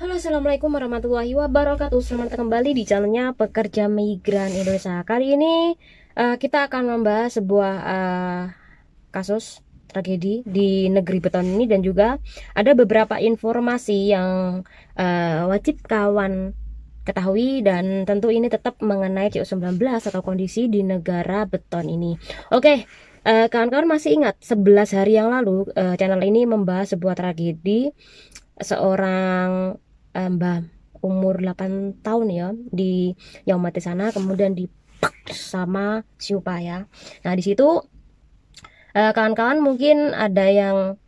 Halo, assalamualaikum warahmatullahi wabarakatuh. Selamat datang kembali di channelnya Pekerja Migran Indonesia. Kali ini kita akan membahas sebuah kasus tragedi di negeri beton ini, dan juga ada beberapa informasi yang wajib kawan ketahui, dan tentu ini tetap mengenai CU19 atau kondisi di negara beton ini. Oke, kawan-kawan masih ingat 11 hari yang lalu channel ini membahas sebuah tragedi seorang mbah umur 8 tahun ya, di yang mati sana, kemudian dipak sama si upaya. Nah, di situ kawan-kawan mungkin ada yang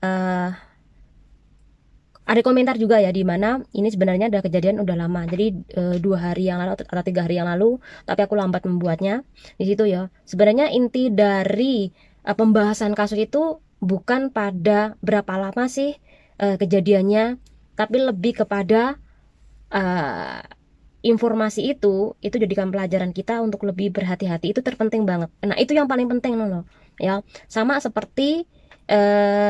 ada komentar juga ya, di mana ini sebenarnya ada kejadian udah lama, jadi 2 hari yang lalu atau 3 hari yang lalu, tapi aku lambat membuatnya. Di situ ya, sebenarnya inti dari pembahasan kasus itu bukan pada berapa lama sih kejadiannya, tapi lebih kepada informasi itu jadikan pelajaran kita untuk lebih berhati-hati. Itu terpenting banget. Nah, itu yang paling penting loh ya. Sama seperti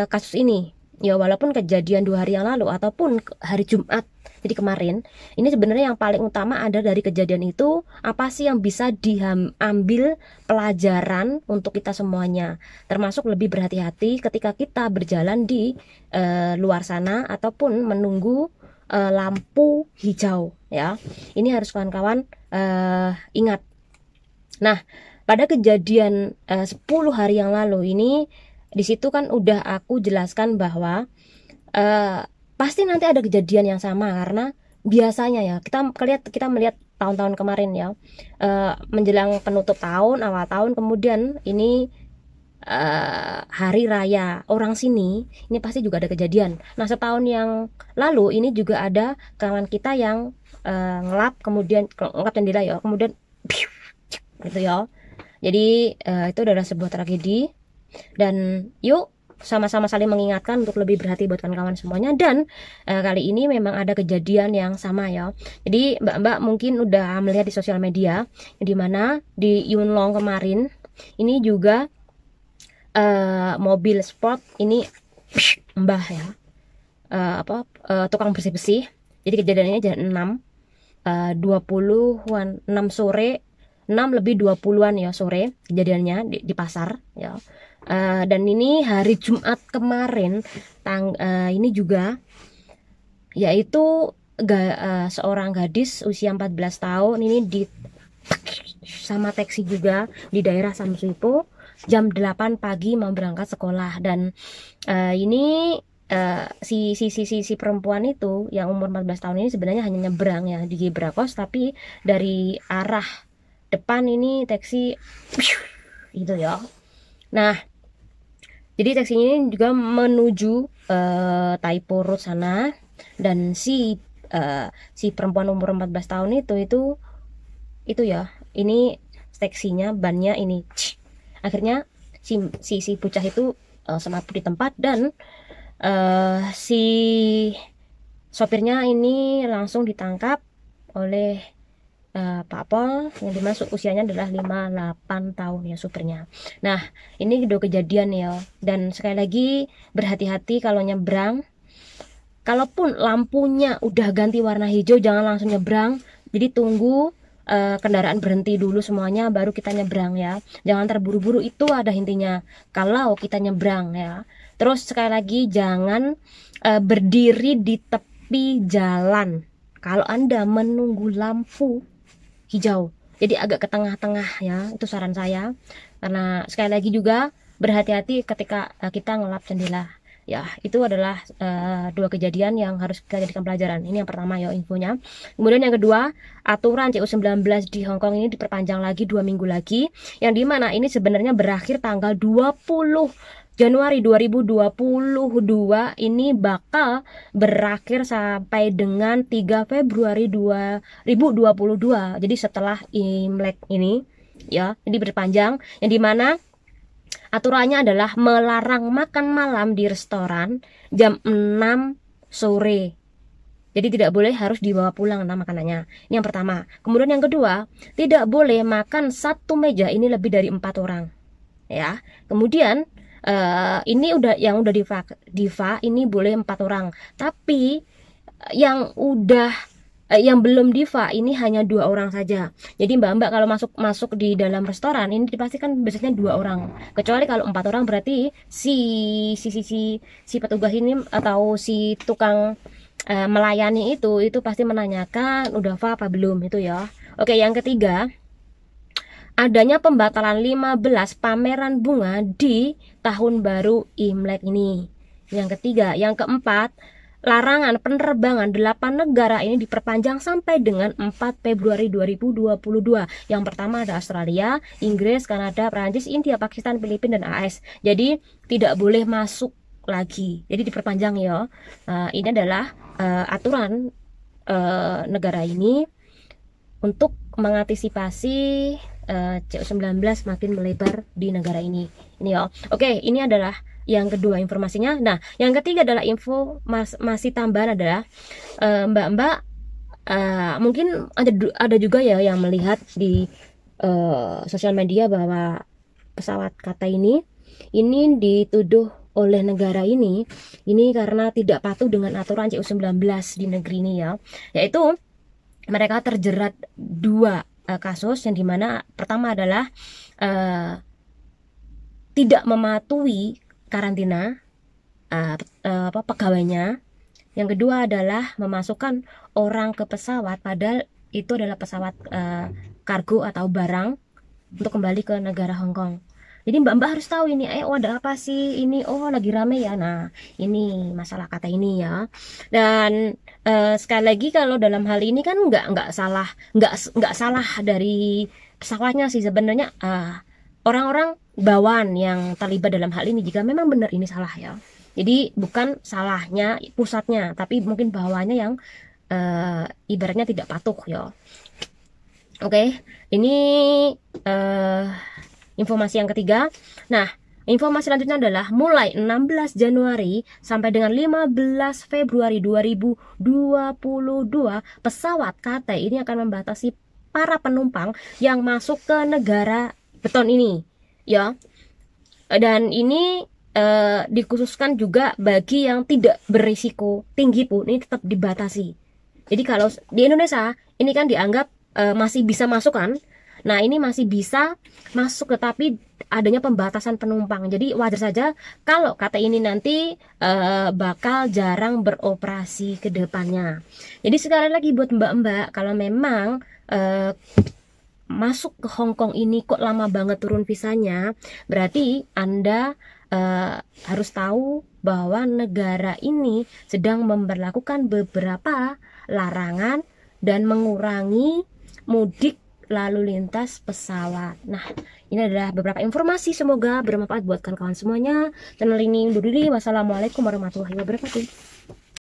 kasus ini ya, walaupun kejadian 2 hari yang lalu ataupun hari Jumat, jadi kemarin, ini sebenarnya yang paling utama ada dari kejadian itu apa sih yang bisa diambil pelajaran untuk kita semuanya, termasuk lebih berhati-hati ketika kita berjalan di luar sana ataupun menunggu lampu hijau ya. Ini harus kawan-kawan ingat. Nah, pada kejadian 10 hari yang lalu ini, di situ kan udah aku jelaskan bahwa pasti nanti ada kejadian yang sama, karena biasanya ya kita melihat tahun-tahun kemarin ya, menjelang penutup tahun, awal tahun, kemudian ini hari raya orang sini, ini pasti juga ada kejadian. Nah, setahun yang lalu ini juga ada kawan kita yang ngelap, kemudian ngelap jendela ya, kemudian gitu ya. Jadi itu adalah sebuah tragedi, dan yuk sama-sama saling mengingatkan untuk lebih berhati buat kawan-kawan semuanya. Dan kali ini memang ada kejadian yang sama ya. Jadi mbak-mbak mungkin udah melihat di sosial media, di mana di Yunlong kemarin ini juga mobil sport ini mbah ya, tukang bersih-bersih. Jadi kejadiannya jam 6 sore, 6 lebih 20-an ya sore kejadiannya di pasar ya. Dan ini hari Jumat kemarin, ini juga yaitu seorang gadis usia 14 tahun ini di sama taksi juga di daerah Samsuipo jam 8 pagi mau berangkat sekolah. Dan ini si perempuan itu yang umur 14 tahun ini sebenarnya hanya nyebrang ya di Gebrakos, tapi dari arah depan ini taksi gitu ya. Nah, jadi taksi ini juga menuju Taipo Road sana, dan si perempuan umur 14 tahun itu ya, ini taksinya bannya ini akhirnya si bocah itu semaput di tempat, dan si sopirnya ini langsung ditangkap oleh Pak Pol, yang dimasuk usianya adalah 58 tahun ya supirnya. Nah, ini udah kejadian ya, dan sekali lagi berhati-hati kalau nyebrang. Kalaupun lampunya udah ganti warna hijau, jangan langsung nyebrang. Jadi tunggu kendaraan berhenti dulu semuanya, baru kita nyebrang ya. Jangan terburu-buru, itu ada intinya kalau kita nyebrang ya. Terus sekali lagi, jangan berdiri di tepi jalan kalau Anda menunggu lampu hijau. Jadi agak ke tengah-tengah ya, itu saran saya. Karena sekali lagi juga berhati-hati ketika kita ngelap jendela. Ya, itu adalah dua kejadian yang harus kita jadikan pelajaran. Ini yang pertama ya infonya. Kemudian yang kedua, aturan CU19 di Hong Kong ini diperpanjang lagi 2 minggu lagi, yang dimana ini sebenarnya berakhir tanggal 20 Januari 2022, ini bakal berakhir sampai dengan 3 Februari 2022. Jadi setelah Imlek ini ya, ini berpanjang, yang dimana aturannya adalah melarang makan malam di restoran jam 6 sore. Jadi tidak boleh, harus dibawa pulang nah makanannya. Ini yang pertama. Kemudian yang kedua, tidak boleh makan satu meja ini lebih dari 4 orang. Ya. Kemudian ini udah yang udah diva ini boleh 4 orang. Tapi yang udah yang belum diva ini hanya 2 orang saja. Jadi mbak-mbak kalau masuk di dalam restoran ini dipastikan biasanya 2 orang. Kecuali kalau 4 orang berarti si petugas ini atau si tukang melayani itu pasti menanyakan udah va apa belum itu ya. Oke, yang ketiga, adanya pembatalan 15 pameran bunga di tahun baru Imlek ini. Yang ketiga, yang keempat, larangan penerbangan 8 negara ini diperpanjang sampai dengan 4 Februari 2022. Yang pertama ada Australia, Inggris, Kanada, Prancis, India, Pakistan, Filipina, dan AS. Jadi tidak boleh masuk lagi. Jadi diperpanjang ya. Ini adalah aturan negara ini untuk mengantisipasi CO19 makin melebar di negara ini. Ini ya. Oke, ini adalah yang kedua informasinya. Nah, yang ketiga adalah info masih tambahan adalah mbak-mbak mungkin ada juga ya yang melihat di sosial media bahwa pesawat Kata ini dituduh oleh negara ini karena tidak patuh dengan aturan CO19 di negeri ini ya. Yaitu mereka terjerat 2 kasus, yang dimana pertama adalah tidak mematuhi karantina pegawainya. Yang kedua adalah memasukkan orang ke pesawat padahal itu adalah pesawat kargo atau barang untuk kembali ke negara Hong Kong. Jadi mbak-mbak harus tahu ini, ada apa sih ini? Oh, lagi rame ya. Nah, ini masalah Kata ini ya. Dan sekali lagi kalau dalam hal ini kan nggak salah dari pesawatnya sih sebenarnya. Orang-orang bawaan yang terlibat dalam hal ini jika memang benar ini salah ya. Jadi bukan salahnya pusatnya, tapi mungkin bawahnya yang ibaratnya tidak patuh ya. Oke, ini informasi yang ketiga. Nah, informasi selanjutnya adalah mulai 16 Januari sampai dengan 15 Februari 2022 pesawat KT ini akan membatasi para penumpang yang masuk ke negara beton ini ya. Dan ini dikhususkan juga bagi yang tidak berisiko tinggi pun ini tetap dibatasi. Jadi kalau di Indonesia ini kan dianggap masih bisa masuk kan. Nah, ini masih bisa masuk tetapi adanya pembatasan penumpang. Jadi wajar saja kalau Kata ini nanti bakal jarang beroperasi ke depannya. Jadi sekali lagi buat mbak-mbak, kalau memang masuk ke Hong Kong ini kok lama banget turun visanya, berarti Anda harus tahu bahwa negara ini sedang memberlakukan beberapa larangan dan mengurangi mudik lalu lintas pesawat. Nah, ini adalah beberapa informasi, semoga bermanfaat buat kawan-kawan semuanya. Channel ini undur diri. Wassalamualaikum warahmatullahi wabarakatuh.